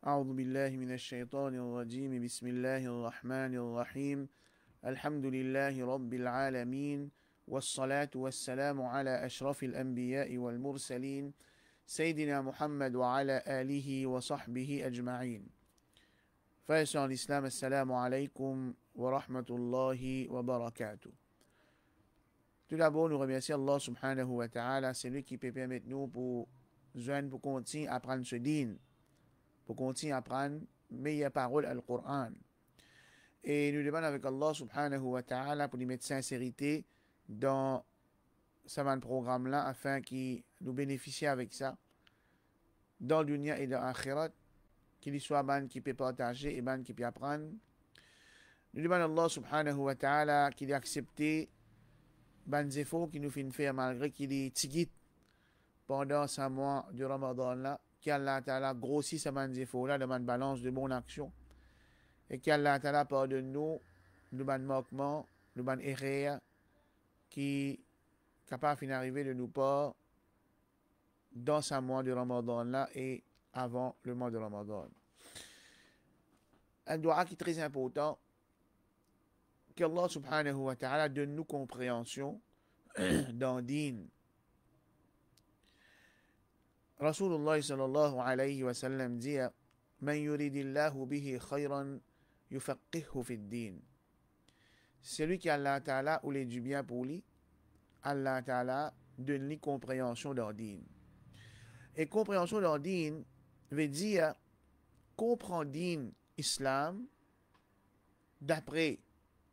أعوذ بالله من الشيطان الرجيم بسم الله الرحمن الرحيم الحمد لله رب العالمين والصلاة والسلام على أشرف الأنبياء والمرسلين سيدنا محمد وعلى آله وصحبه أجمعين. Frères et sœurs en islam, assalamu alaikum wa rahmatullahi wa barakatuh. Tout d'abord, nous remercions Allah subhanahu wa ta'ala, c'est lui qui peut permettre nous pour joindre, pour continuer à apprendre ce din, pour continuer à apprendre meilleures paroles à Coran. Et nous demandons avec Allah subhanahu wa ta'ala pour lui mettre sincérité dans ce programme-là afin qu'il nous bénéficie avec ça dans le dunya et dans l'akhirat, qu'il soit man qui peut partager et man qui peut apprendre. Nous demandons Allah subhanahu wa ta'ala qu'il ait accepté ban efforts qui nous fait faire malgré qu'il est tigit pendant ce mois du Ramadan là, qu'Allah ta'ala grossit ce ban efforts là, demande balance de bonne action et qu'Allah ta'ala pardonne nous ban manquement, nous ban erreur qui est capable d'arriver de nous pas dans ce mois du Ramadan là et avant le mois de Ramadan. Un doua qui est très important, qu'Allah subhanahu wa ta'ala donne nous compréhension dans din. Rasulullah sallallahu alayhi wa sallam dit Man yuridillahu bihi khayran yufaqihu fi din. Celui qui Allah ta'ala ou les du bien pour lui, Allah ta'ala donne lui compréhension dans din. Et compréhension dans din veut dire comprendre din islam d'après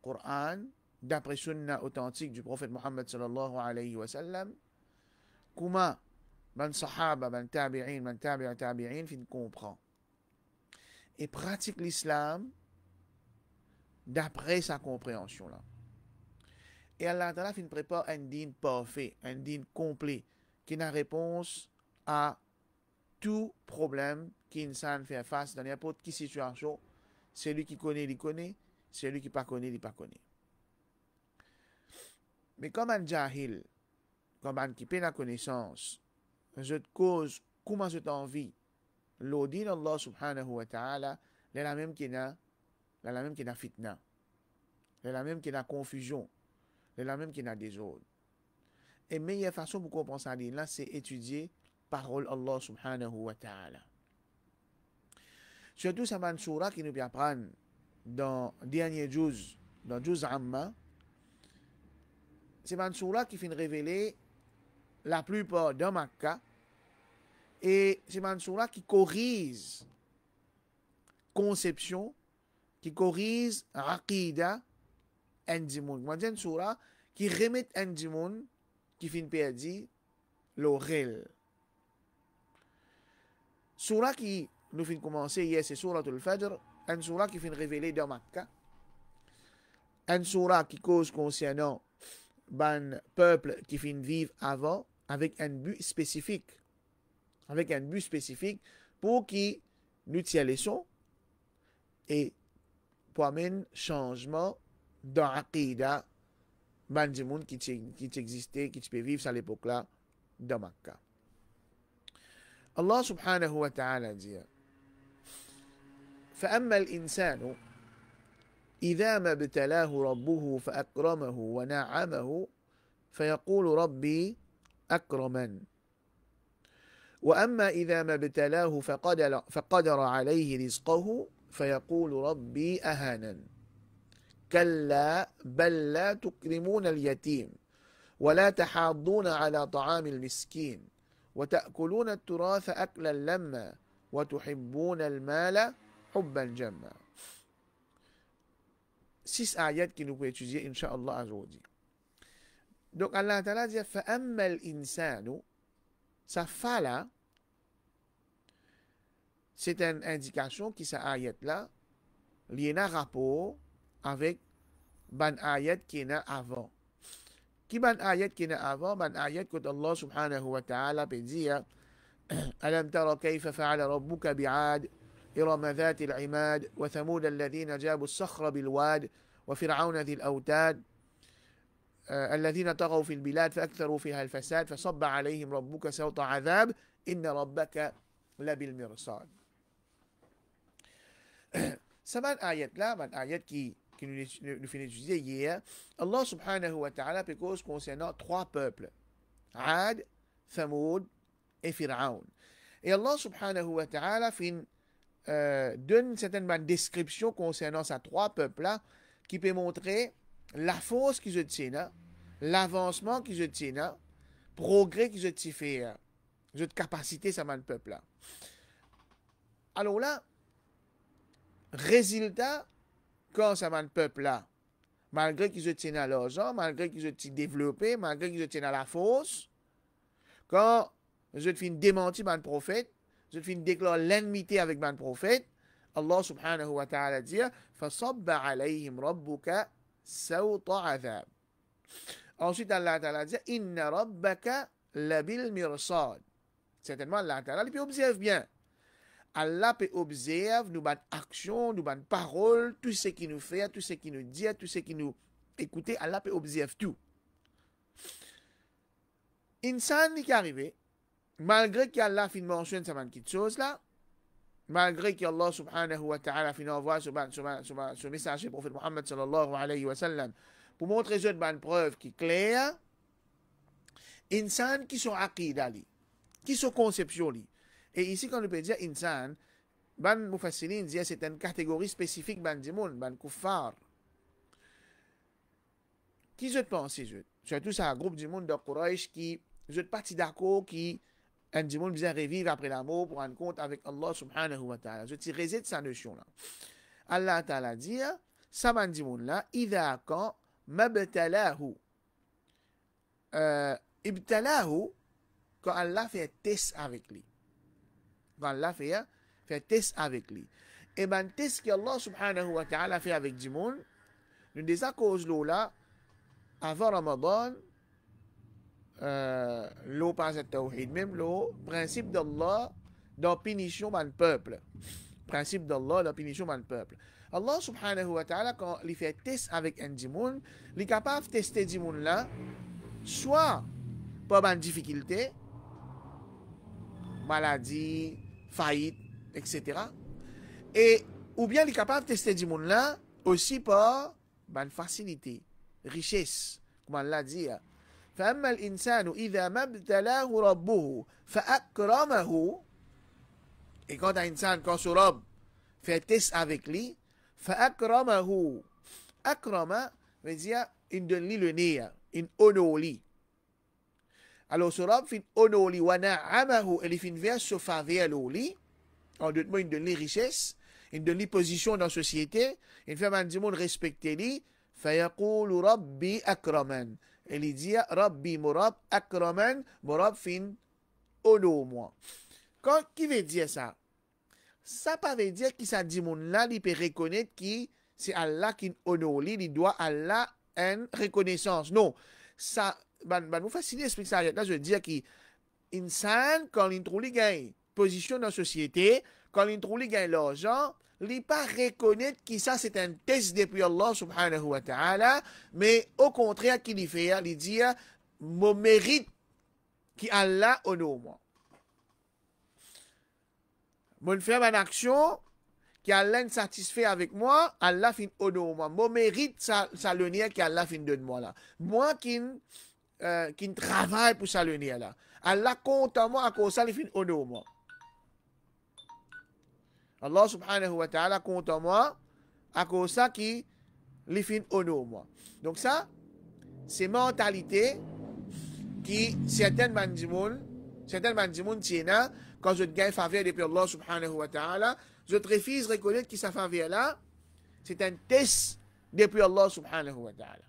Coran, d'après sunna authentique du prophète Muhammad sallallahu alayhi wa sallam, comment ban sahaba, ban tabi'in fin comprend et pratique l'islam d'après sa compréhension là. Et Allah Ta'ala fin prépare un din parfait, un din complet, qui n'a réponse à tout problème qu'insan fait face dans n'importe quelle situation. Celui qui connaît, il connaît. Celui qui ne connaît, il ne connaît. Mais comme un jahil, comme un qui n'a la connaissance, je te cause comment je t'envie, l'audin Allah subhanahu wa ta'ala, c'est la même qui n'a fitna, c'est la même qui n'a confusion, c'est la même qui n'a désordre. Et la meilleure façon pour comprendre ça, c'est étudier parole Allah subhanahu wa ta'ala. Surtout, ça m'a surah qui nous peut apprendre dans le dernier juz, dans Juz Amma. C'est une surah qui finit révéler la plupart de Makkah. Et c'est une surah qui corrige conception, qui corrige aqida, indimoun. C'est une surah qui remet indimoun, qui finit perdu l'orel. Surah qui nous finit commencer hier, c'est Surah al-Fajr, une surah qui finit révéler dans Makkah, une surah qui cause concernant un peuple qui finit vivre avant, avec un but spécifique, pour qui nous tient les sons et pour amener changement dans l'aqida du monde qui existait, qui peut vivre à l'époque là dans Makkah. Allah subhanahu wa ta'ala dit فأما الإنسان إذا ما ابتلاه ربه فأكرمه ونعمه فيقول ربي أكرمن وأما إذا ما ابتلاه فقدر عليه رزقه فيقول ربي أهانن كلا بل لا تكرمون اليتيم ولا تحاضون على طعام المسكين وتأكلون التراث أكلا لما وتحبون المال حبا جما. 6 ayats qui nous peut étudier, Inch'Allah, aujourd'hui. Donc, Allah Ta'ala dit فَأَمَّا الْإِنسَانُ. Ça fa là, c'est une indication qui, cette ayat-là, liée à un rapport avec ban ayat qui est avant. Qui ban ayat qui est avant, ban ayat que Allah subhanahu wa ta'ala peut dire أَلَمْ تَرَ كَيْفَ فَعَلَ رَبُّكَ بِعَادٍ إرم ذات العماد وثمود الذين جابوا الصخر بالواد وفرعون ذي الأوتاد الذين طغوا في البلاد فأكثروا فيها الفساد فصب عليهم ربك سوط عذاب إن ربك لبالمرصاد. Ça man ayat là, man ayat qui nous fait étudier hier, Allah subhanahu wa ta'ala peut cause concernant trois peuples, Ad, Thamoud et Fir'aun. Et Allah subhanahu wa ta'ala donne une certaine description concernant ces trois peuples-là qui peut montrer la force qu'ils ont tiennent, l'avancement qu'ils ont tiennent, progrès qu'ils ont fait, de capacité ça man peuple-là. Alors là, résultat, quand ça man peuple-là, malgré qu'ils ont tiennent à l'argent, malgré qu'ils ont développé, malgré qu'ils ont tiennent à la force, quand je fin démentir man prophète, je fin déclarer l'ennemité avec man prophète, Allah subhanahu wa ta'ala dit فَصَبَّ عَلَيْهِمْ رَبُّكَ سَوْطَ عَذَابٍ. Ensuite, Allah ta'ala dit Inna rabbaka labil mirsad. Certainement, Allah ta'ala, il peut observer bien. Allah peut observer nos bonnes actions, nos bonnes paroles, tout ce qu'il nous fait, tout ce qu'il nous dit, tout ce qu'il nous écoute. Allah peut observer tout. Insan qui est arrivé, malgré qu'Allah fin mentionne cette chose là, malgré qu'Allah subhanahu wa ta'ala fin envoie ce message au prophète Muhammad sallallahu alayhi wa sallam, pour montrer une bonne preuve qui est claire, insan qui sont aqida li, qui sont conception li. Et ici, quand on peut dire insan, ban mufassirin dit c'est une catégorie spécifique ban dimoun, ban kuffar. Qui je pense, surtout c'est un groupe du monde de Quraysh qui, je ne pas d'accord, qui, un du monde vient revivre après la mort pour rendre compte avec Allah subhanahu wa ta'ala. Je tire de sa notion là. Allah ta'ala dit, ça ban dimoun là, idha quand mabtalahu. Ibtalahu, quand Allah fait un test avec lui. Quand Allah fait un test avec lui. Et ben, test que Allah subhanahu wa ta'ala fait avec du monde, nous des causes là, avant Ramadan, l'eau passe à tawhid, même l'eau, principe d'Allah, dans punition dans le peuple. Principe d'Allah, dans punition dans le peuple. Allah subhanahu wa ta'ala, quand il fait un test avec un dimoun, il est capable de tester dimoun là, soit par une difficulté, maladie, faillite, etc. Et, ou bien il est capable de tester du monde là aussi par une facilité, richesse, comme Allah dit. فأما الإنسان إذا ما ابتلاه ربه فأكرمه. Et quand un insan, quand son Rabb fait test avec lui, فأكرمه. Akrama veut dire, il donne lui le nez, il honore lui. Alors, ce Rabb fait honore lui, wa na'amahu, il fait vers ce faveur lui. En d'autres mots, il donne les richesses, il donne les positions dans la société, il fait un monde respecter lui, fayaqulu rabbi akraman. Et il dit, rabbi murab akraman, murab fin honore moi. Qui veut dire ça? Ça ne veut pas dire que ça dit mon là, il peut reconnaître que c'est Allah qui honore lui, il doit Allah une reconnaissance. Non, ça, nous facilite expliquer ça. Là, je veux dire que insan, quand il trouve gagne position dans la société, quand il trouve gagne l'argent, il ne pas reconnaître que ça c'est un test depuis Allah subhanahu wa ta'ala, mais au contraire qu'il y fait, il dit mon mérite qui Allah honore moi. Mon faire une action qui Allah satisfait avec moi, Allah fin honore moi. Mon mérite ça le nier qui Allah fin donne moi là. Moi qui travaille pour ça le nier là. Allah compte en moi à cause ça il fin honore moi. Allah subhanahu wa ta'ala compte en moi à cause ça qui les fin honore moi. Donc ça, c'est mentalité qui certaines mandimoun tiennent quand je gagne faveur depuis Allah subhanahu wa ta'ala, je te refuse de reconnaître que sa faveur là, c'est un test depuis Allah subhanahu wa ta'ala.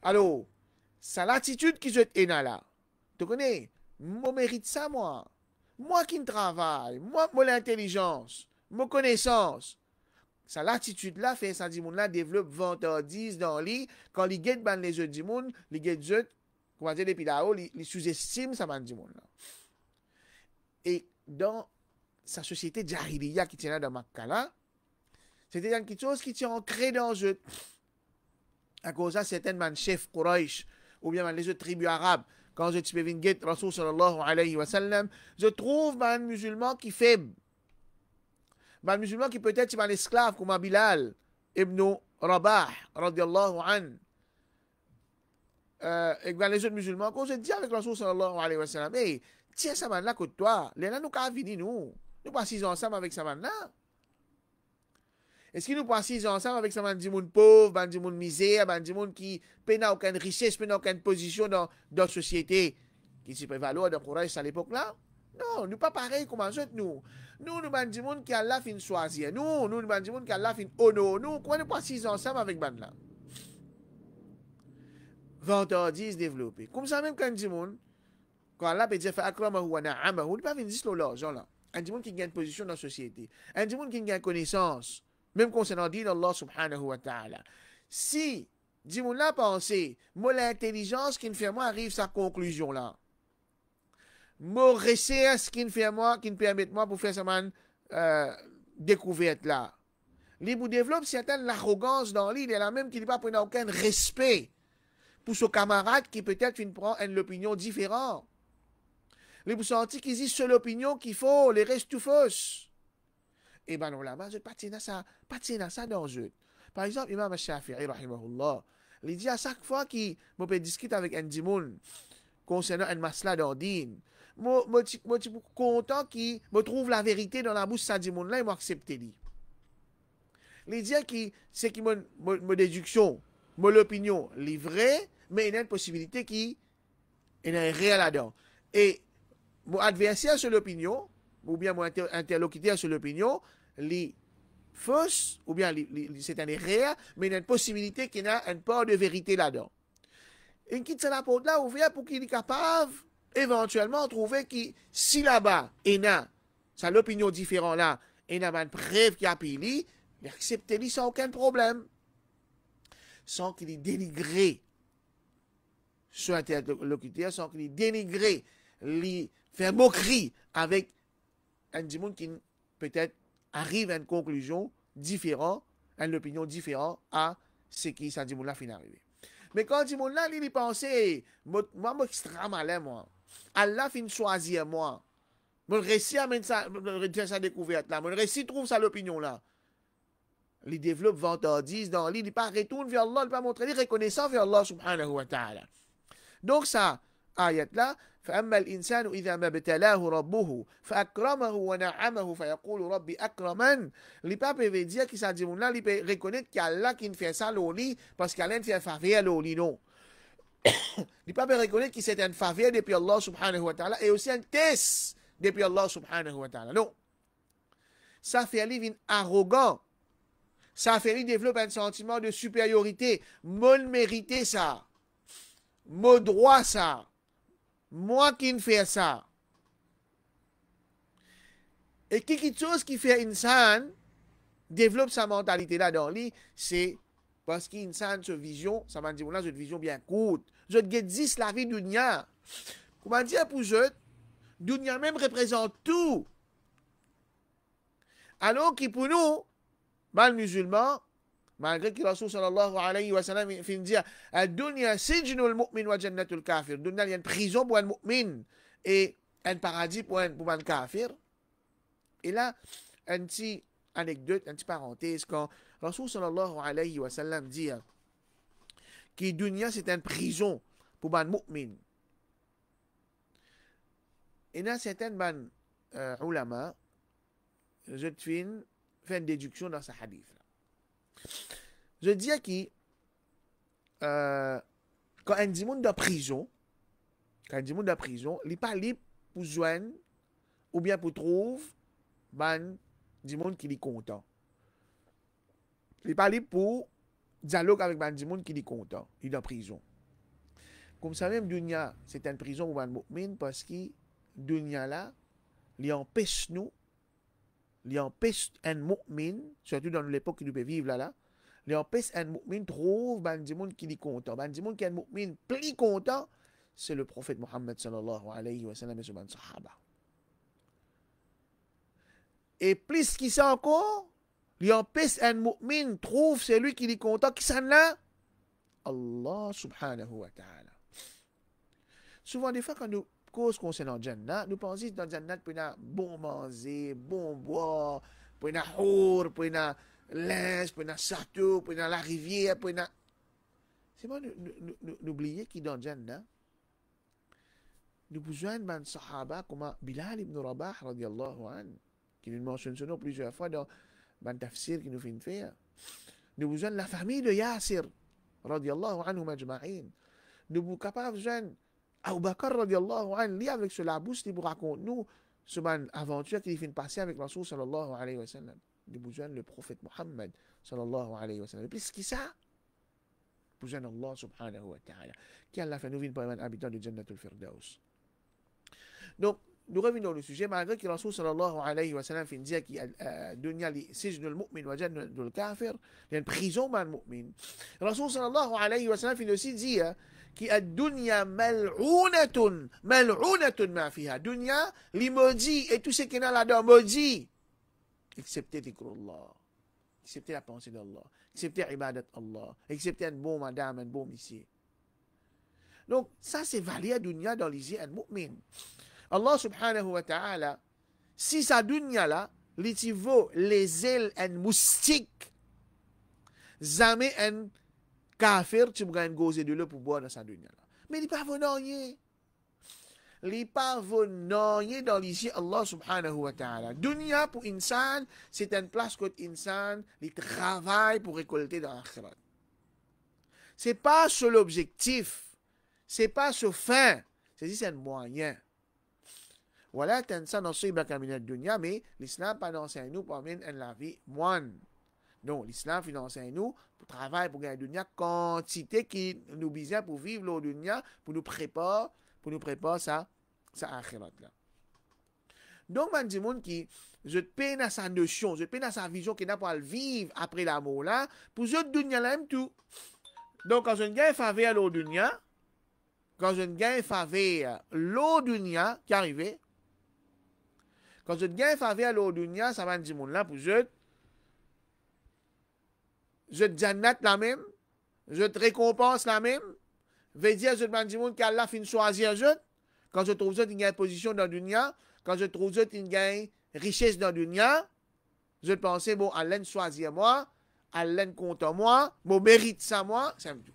Alors, c'est l'attitude qui je t'ai là. Tu connais, moi mérite ça moi. Moi qui travaille, moi l'intelligence, ma connaissance. Ça l'attitude là fait ça dit moun là développe vantardise dans lui quand il guette ban les yeux du monde, il guette yeux comment dire depuis là-haut, il sous-estime ça ban du monde là. Et dans sa société jahiliya qui tient là dans Makka là, c'était quelque chose qui tient ancré dans eux. À cause de certains chefs Quraysh ou bien les autres tribus arabes, quand je peux venir Rasul sallallahu alayhi wa sallam, je trouve un musulman qui est faible. ban musulman qui peut-être c'est un esclave comme Bilal ibn Rabah, radiallahu an, et ben les autres musulmans, quand je dis avec Rasul sallallahu alayhi wa sallam, hey, tiens ça man là que toi, les là nous qu'à venir nous passons ensemble avec ça man là. Est-ce que nous passons ensemble avec ça man du monde pauvre, man du monde misère, man du monde qui n'a aucune richesse, n'a aucune position dans la société, qui se prévaloir de courage à l'époque là? Non, nous pas pareil comme les autres nous. Nous du monde qui a la fin choisir. Nous du monde qui a la fin honor. Nous, quand nous passons ensemble avec ban là. Vantardise développée. Comme ça même quand du monde, quand Allah peut dire, akramahu wa na'amahu, il pas venir dire l'argent là. Un du monde qui gagne position dans la société. Un du monde qui gagne connaissance. Même concernant dit Allah subhanahu wa ta'ala. Si, du monde là pensé, moi l'intelligence qui me fait moi arrive à sa conclusion là. Mon recherche qui me fait moi, qui me permet moi pour faire cette découverte là. Il vous développe certaine arrogance dans lui, il est là même qu'il n'a pas pris aucun respect pour son camarade qui peut-être prend une opinion différente. Il vous senti qu'il dit seule opinion qu'il faut, les restes tout fausses. Et ben non, là-bas, je pas ça dans eux. Par exemple, Imam Shafi'i, rahimahullah, il dit à chaque fois qu'il peut discuter avec un dimoun concernant un masla dans din, moi, je suis content qu'il me trouve la vérité dans la bouche de ce dimoun-là et m'accepte lui. Il dit que c'est qui mon déduction, mon opinion, livrée, mais il y a une possibilité qui est réelle là-dedans. Et mon adversaire sur l'opinion, ou bien mon interlocuteur sur l'opinion, les fausses, ou bien c'est un réel, mais il y a une possibilité qu'il y a une part de vérité là-dedans. Et quitte la porte là ouverte pour qu'il est capable, éventuellement, de trouver que si là-bas, il y a l'opinion différente là, il y a une preuve qui a pris, il accepte sans aucun problème, sans qu'il ait dénigré son interlocuteur, sans qu'il ait dénigré, lui faire moquerie avec un monde qui peut-être arrive à une conclusion différente, à une opinion différente à ce qui ça dit là fin arrivé. Mais quand dit là il pensait moi extra malin moi. Allah fin choisir moi. Mon récit amène ça sa découverte là, mon récit trouve ça l'opinion là. Il développe vantardise dans lui, il pas retourne vers Allah, il pas montrer les reconnaissant vers Allah subhanahu wa ta'ala. Donc ça ayat là فأما الإنسان إذا ما ابتلاه ربه فأكرمه ونعمه فيقول ربي أكرمن. Les papes veulent dire que ça dit là, il peut reconnaître qu'il y a Allah qui fait ça l'oli parce qu'Allah fait faveur l'oli non. Les papes reconnaître que c'est une faveur depuis Allah subhanahu wa ta'ala et aussi un test depuis Allah subhanahu wa ta'ala. Non. Ça fait lui arrogant. Ça fait lui développer un sentiment de supériorité. Mon mérité ça. Mon droit ça. Moi qui ne fais ça. Et quelque chose qui fait insan développe sa mentalité là dans lui, c'est parce qu'insan sa vision, ça m'a dit là, cette vision bien courte. Je dis la vie dunya. Comment dire pour je, dunya même représente tout. Alors que pour nous, mal musulmans, malgré que Rasul sallallahu alayhi wa sallam fin dire Ad-dunya sijnul mu'min wa jannatul kafir. Dunya il y a une prison pour un mu'min et un paradis pour un kafir. Et là, une petite anecdote, une petite parenthèse, quand Rasul sallallahu alayhi wa sallam dit que dunya c'est une prison pour un mu'min. Et là, certains ulama, je fais une déduction dans ce hadith. Je dis que quand un monde de prison, il n'est pas libre pour joindre ou bien pour trouver du monde qui est content. Il n'est pas libre pour dialogue avec du monde qui est content. Il est en prison. Comme ça même, Dunya, c'est une prison pour un mu'min parce que Dunya là, il empêche nous, il empêche un mu'min, surtout dans l'époque qu'il peut vivre là, il empêche un mu'min trouve du monde qui est content. Du monde qui est un mu'min plus content, c'est le prophète Mohammed sallallahu alayhi wa sallam et ses sahaba. Et plus qu'il sait encore, il empêche un mu'min trouve celui qui est content, qui s'en là? Allah subhanahu wa ta'ala. Souvent, des fois, quand nous cause concernant Jannah, nous pensons que dans Jannah, il y a bon manger, bon boire, pour na Hour, pour na Lens, pour na Sato, pour na la rivière, pour na... C'est bon, n'oubliez qui dans Jannah. Nous besoin d'un sahaba comme Bilal ibn Rabah, radiallahu anhu, qui nous mentionne ce nom plusieurs fois dans le tafsir qui nous fait faire. Nous besoin de la famille de Yasir, radiallahu anhu majma'in. Nous sommes capables de besoin Abu Bakr, radiallahu anhu, lui avec ce labous, il vous raconte nous ce aventure qu'il fait passer avec Rasul sallallahu alayhi wa sallam. Nous besoin le prophète Muhammad sallallahu alayhi wa sallam. Et puis, ce qui ça? Nous besoin Allah subhanahu wa ta'ala. Qui Allah fait nous vivre pour un habitant de Jannatul Firdaus. Donc, nous revenons au sujet, malgré que Rasul sallallahu alayhi wa sallam fait dire qu'il y a dunya li sijnul mu'min wa jannatul kafir, il y a une prison man mu'min. Rasul sallallahu alayhi wa sallam fait aussi dire qu'il y a dunya mal'ounatun ma fiha. Dunya, li maudit et tout ce qui est là-dedans maudit. Excepté dhikrullah, excepté la pensée d'Allah, excepté ibadat Allah, excepté un bon madame, un bon monsieur. Donc, ça c'est valé à dunya dans les yeux un mu'min. Allah subhanahu wa ta'ala, si sa dunya là, li vaut les ailes en moustique, jamais un kafir, tu pourras gozer de l'eau pour boire dans sa dunya là. Mais il n'est pas venu. Il n'est pas venu dans les yeux Allah subhanahu wa ta'ala. Dunya pour insan, c'est une place que insan, il travaille pour récolter dans l'akhirat. C'est pas sur l'objectif, c'est pas sur fin, c'est un moyen. Voilà, tansa nasibaka min ad-dunya, mais l'islam pas enseigne nous pour mener la vie moine. Non, l'islam enseigne nous pour travailler pour gagner dunya quantité qui nous besoin pour vivre le dunya, pour nous préparer ça akhirat là. Donc man dit monde qui je peine à sa notion, je peine à sa vision qu'il n'a pas à vivre après la mort là, pour je dunya là même tout. Donc quand je gagne faveur le dunya, quand je gagne faveur le dunya qui arrive. Quand je gagne faveur à dunya, ça va dire mon là pour je jannat la même, je te récompense la même, veut dire je te dis mon qu'Allah fin choisir je, quand je trouve ça il gagne position dans dunya, quand je trouve ça il gagne richesse dans dunya, je pensais bon Allah choisir moi, Allah compte en moi, mon mérite ça moi, c'est tout.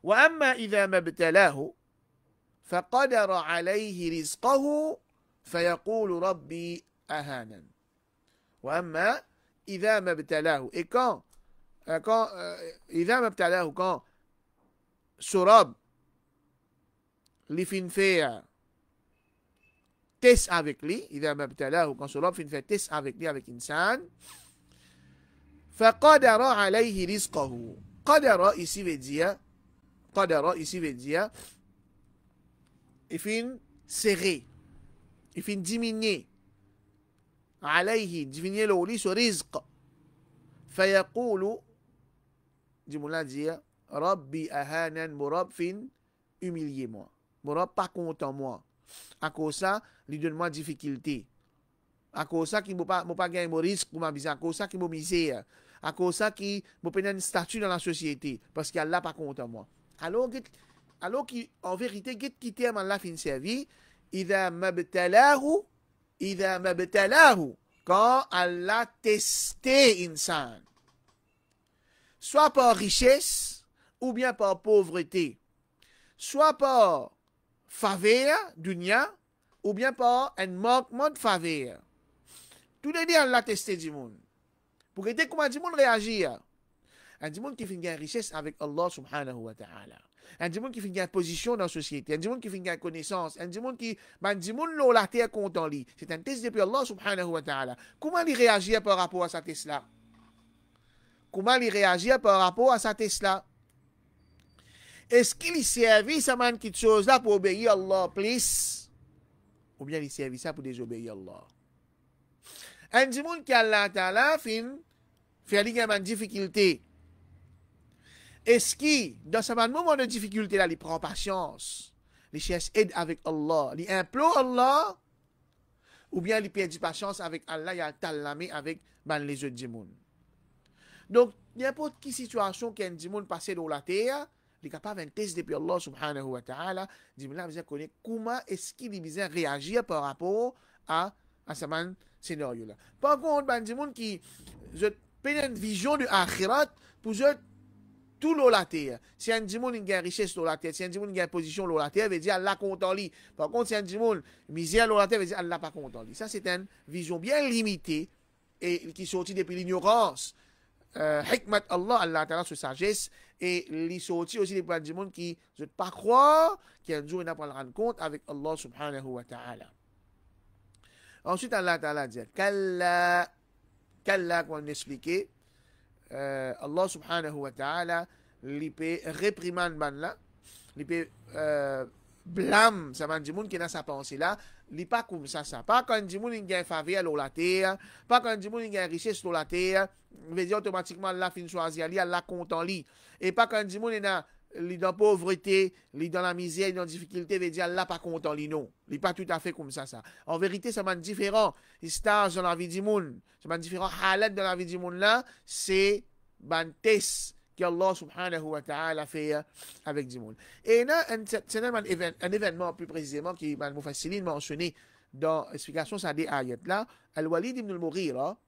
Wa amma idha mabtalahu faqadara alayhi rizqahu فيقول ربي أهانا وأما إذا ما ابتلاه et quand إذا ما ابتلاه quand Surab li fin faire test avec lui إذا ما ابتلاه quand Surab fin faire test avec lui avec insan فقدر عليه رزقه قدر ici veut dire il fin serré il fait diminuer عليه diminuer le lit sur rizq فيقول dis-moi dire Rabbi ahanan morab fin humilier moi morab pas content moi à cause ça lui donne moi difficulté à cause ça qui me pas gagner mon risque pour ma vie à cause ça qui me misère à cause ça qui me prend un statut dans la société parce qu'Allah pas content moi alors qui en vérité qui terme Allah fin servi إذا ما ابتلاه quand Allah testé insan soit par richesse ou bien par pauvreté soit par faveur dunya ou bien par un manquement de faveur tout les deux Allah testé du monde pour que comment du monde réagir un du monde qui fait une richesse avec Allah subhanahu wa ta'ala un du monde qui fait une position dans la société, un du monde qui fait une connaissance, un du monde qui la terre content lui. C'est un test depuis Allah subhanahu wa ta'ala. Comment il réagit par rapport à sa test là? Comment il réagit par rapport à sa test là? Est-ce qu'il servi ça man quelque chose là pour obéir Allah plus? Ou bien il servi ça pour désobéir Allah? Un du monde qui Allah ta'ala fait une difficulté. Est-ce qu'il, dans ce moment de difficulté là, il prend patience, il cherche aide avec Allah, il implore Allah, ou bien il perd patience avec Allah, il a talamé avec les autres du monde. Donc, n'importe quelle situation qu'un du monde passe dans la terre, il est capable de tester depuis Allah subhanahu wa ta'ala, il a besoin de connaître comment est-ce qu'il a besoin de réagir par rapport à scénario-là. Par contre, ben, des gens qui ont une vision de akhirat pour eux, tout l'eau la terre. Si un gens qui a une richesse l'eau la terre, si un gens qui a une position l'eau la terre, veut dire Allah content lui. Par contre, si un gens misère l'eau la terre, veut dire Allah pas content lui. Ça, c'est une vision bien limitée et qui sortit depuis l'ignorance. Hikmat Allah, Allah Ta'ala, sur sagesse, et les sortit aussi des gens qui ne pas croire qu'il y a un jour, il n'a pas le rendre compte avec Allah subhanahu wa ta'ala. Ensuite, Allah Ta'ala dit, Kalla, comme on expliqué, Allah subhanahu wa ta'ala, il peut réprimander ban là, il peut blâme, ça va dire monde qui n'a sa pensée là, il pas comme ça. Pas quand dit monde qui a faveur sur la terre, pas quand dit monde qui a richesse sur la terre, veut dire automatiquement Allah fin choisir ali, Allah content li. Et pas quand dit monde dans la pauvreté, dans la misère, dans la difficulté, veut dire Allah pas content li non. Il pas tout à fait comme ça. En vérité, ça m'a différent. Stage dans la vie du monde, ça m'a différent halat dans la vie du monde là, c'est bantes que Allah subhanahu wa ta'ala fait avec du monde. Et là, c'est un événement plus précisément qui m'a facilité mentionné dans l'explication ça des ayats là, Al-Walid ibn al-Mughira,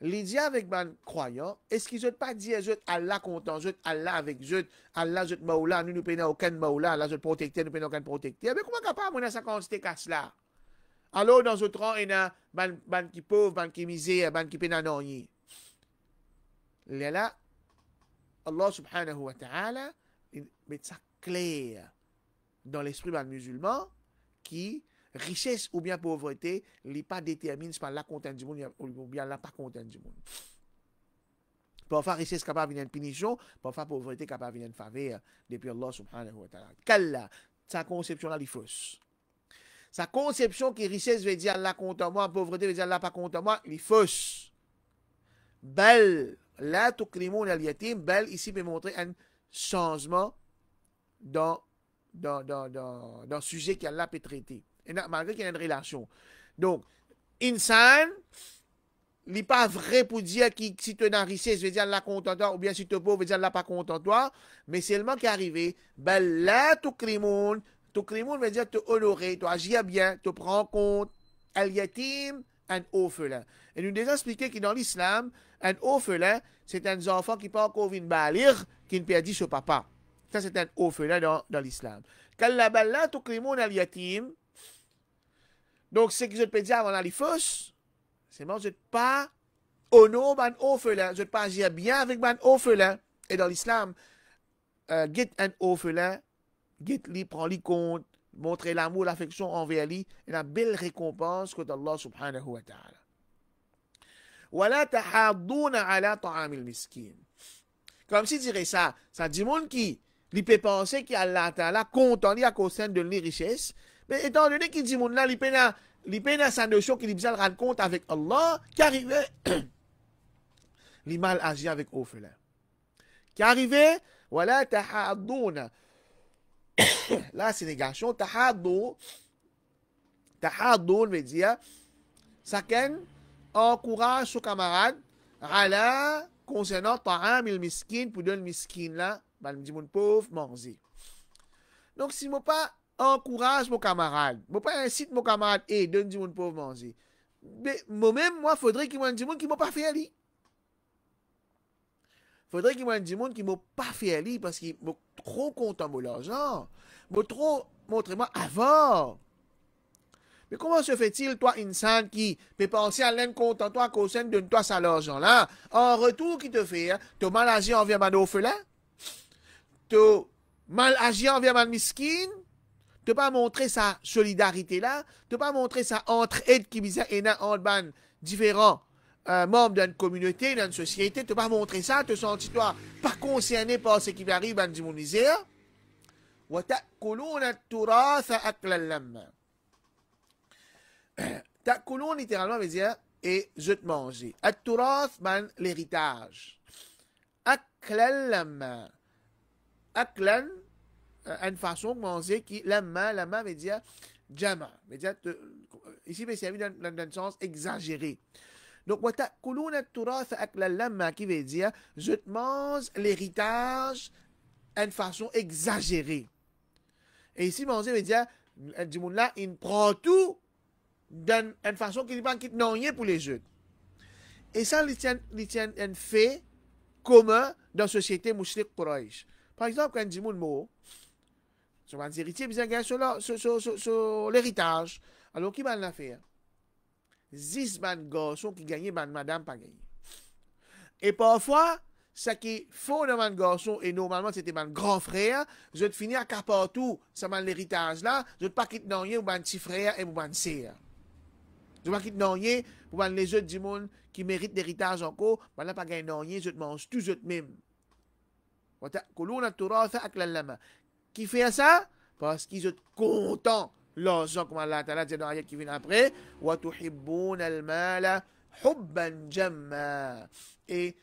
il dit avec les croyants, est-ce qu'ils n'ont pas dit Allah content, Allah avec eux, Allah zot maoula, nous ne payons aucun maoula, Allah zot protecteur, nous ne payons aucun protecteur. Mais comment capable on a ça quand c'était casse là? Alors dans autres rang, il y a ban qui pauvre, ban qui misère, ban qui peine non. Là, Allah subhanahu wa ta'ala met ça clair dans l'esprit des musulmans qui richesse ou bien pauvreté n'est pas déterminée par la content du monde ou bien la pas content du monde. Parfois richesse capable de une punition, parfois pauvreté capable de une faveur depuis Allah subhanahu wa ta'ala. Kalla, sa conception là est fausse. Sa conception que richesse veut dire Allah content moi, pauvreté veut dire Allah pas content moi, est fausse. Belle la tukrimun al-yatim, bel ici peut montrer un changement dans le sujet qu'Allah peut traiter. Et malgré qu'il y a une relation. Donc, insan, il n'est pas vrai pour dire que si tu es dans la richesse, veut dire Allah content toi, ou bien si tu es pauvre, veut dire Allah pas content toi, mais seulement qui est arrivé, bel la tukrimun veut dire te honorer, tu agir bien, te prends compte, al-yatim, un orphelin. Et nous déjà expliqué que dans l'islam, un orphelin, c'est un enfant qui pas encore venu balir, qui ne perdit son papa. Ça, c'est un orphelin dans l'islam. Kallaballa tukrimun al-yatim. Donc, ce que je peux dire avant la fausse, c'est que je ne pas honorer un orphelin, je ne pas agir bien avec un orphelin. Et dans l'islam, get un orphelin, get lui, prend lui compte, montrer l'amour, l'affection envers lui, et la belle récompense que Allah subhanahu wa ta'ala. Wala tahaddouna ala ta'amil miskin. Comme si dirait ça dit monde qui lui peut penser qu'Allah ta'ala content lui à cause de les richesses, mais étant donné qu'il dit monde là, il peine sa notion qu'il besoin de rendre compte avec Allah, qui arrivait, il mal agi avec orphelin. Qui arrivait, wala tahaddouna. Là, c'est négation. Tahaddoun veut dire, chacun encourage son camarade ala concernant ta'am il miskin pour donner le miskin là, ben dit mon pauvre manger. Donc si moi pas encourage mon camarade, moi pas incite mon camarade et donne du mon pauvre manger. Mais moi-même moi faudrait qu'il m'en dise monde qui m'a pas fait ali. Faudrait qu'il m'en dise monde qui m'a pas fait ali parce qu'il m'a trop content de l'argent. M'a trop montrez-moi avant. Mais comment se fait-il, toi, insan, qui peut penser à l'un content, toi, qu'au sein de toi, ça l'argent là, en retour, qui te fait, tu mal agi envers un orphelin, tu mal agi envers un miskin, tu pas montré sa solidarité là, tu pas montré sa entraide qui vise entre différents membres d'une communauté, d'une société, tu pas montré ça, tu sens toi pas concerné par ce qui arrive dans le misère. Wa ta'kuluna at-turatha aklan lamma. Ta'kulun littéralement veut dire et je te manger. At-turath, l'héritage. Aklan lamma. Aklan, une façon de manger qui, lamma veut dire jama. Veut dire, ici, c'est servi dans un sens exagéré. Donc, wa ta'kulun at-turath aklan lamma qui veut dire je te mange l'héritage d'une façon exagérée. Et ici, manger veut dire, du monde là, il prend tout d'une façon qui n'est pas quitte non rien pour les autres. Et ça, il tient un fait commun dans la société musulmane Quraysh. Par exemple, quand on dit mon sur un héritier, bien gagné sur l'héritage. Alors, qui va l'a fait? 10 garçons qui gagnent, madame pas gagné. Et parfois, ce qui faut dans un garçon, et normalement c'était mon grand frère, je te finis à cap partout, ça m'a l'héritage là, je te pas quitter non rien pour mon petit frère et pour mon sœur. Je ne pas quitter non rien pour les autres du monde qui méritent l'héritage encore, je ne pas gagner non rien, je te mange tout je même. Qui fait ça? Parce qu'ils sont contents. L'argent, comme Allah Ta'ala dit dans l'ayat qui vient après, وَتُحِبُّونَ الْمَالَ حُبًّا جَمًّا. Et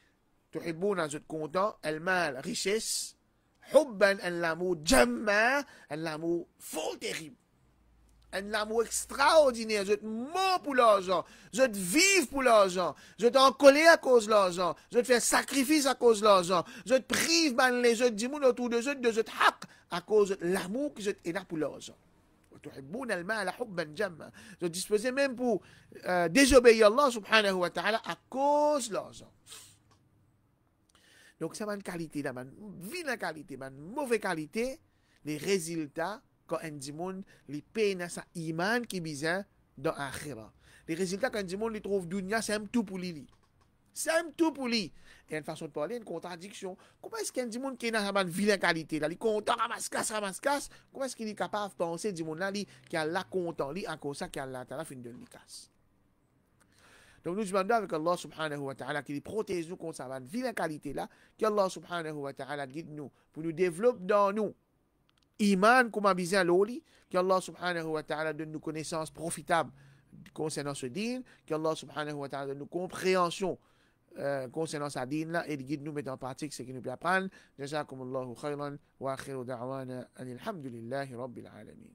تحبون, vous êtes content, المال, richesse, حُبًّا, un l'amour, جَمًّا, un l'amour fort terrible. Un amour extraordinaire. Je êtes mort pour l'argent. Je êtes vivre pour l'argent. Je êtes en colère à cause de l'argent. Je êtes fait sacrifice à cause de l'argent. Je êtes prive les autres du monde autour de eux, de ce haq à cause de l'amour que je êtes là pour l'argent. Je disposais même pour désobéir Allah subhanahu wa ta'ala à cause de l'argent. Donc, ça va une qualité, une vilaine qualité, une mauvaise qualité, les résultats quand un dimon les paye dans sa iman qui bizarre dans l'akhira. Les résultats quand un dimon les trouve dunya, c'est un tout pour lui. C'est un tout pour lui. Et une façon de parler, une contradiction. Comment est-ce qu'un dimon qui est dans une vilaine qualité, là, il est content, ramasse casse, comment est-ce qu'il est capable de penser dimon là, qui a la content, lui, à cause ça, qui a la fin de l'icas. Donc nous demandons avec Allah subhanahu wa ta'ala qu'il protège nous contre cette vilaine qualité là, qu'Allah subhanahu wa ta'ala guide nous, pour nous développer dans nous. Iman comme besoin l'oli, qu'Allah subhanahu wa ta'ala donne nous connaissances profitables concernant ce din, qu'Allah subhanahu wa ta'ala donne nous compréhension concernant sa din là, et guide nous mettre en pratique ce qu'il nous peut apprendre. Jazakumullahu khayran wa akhiru da'wana alhamdulillahi rabbil alamin.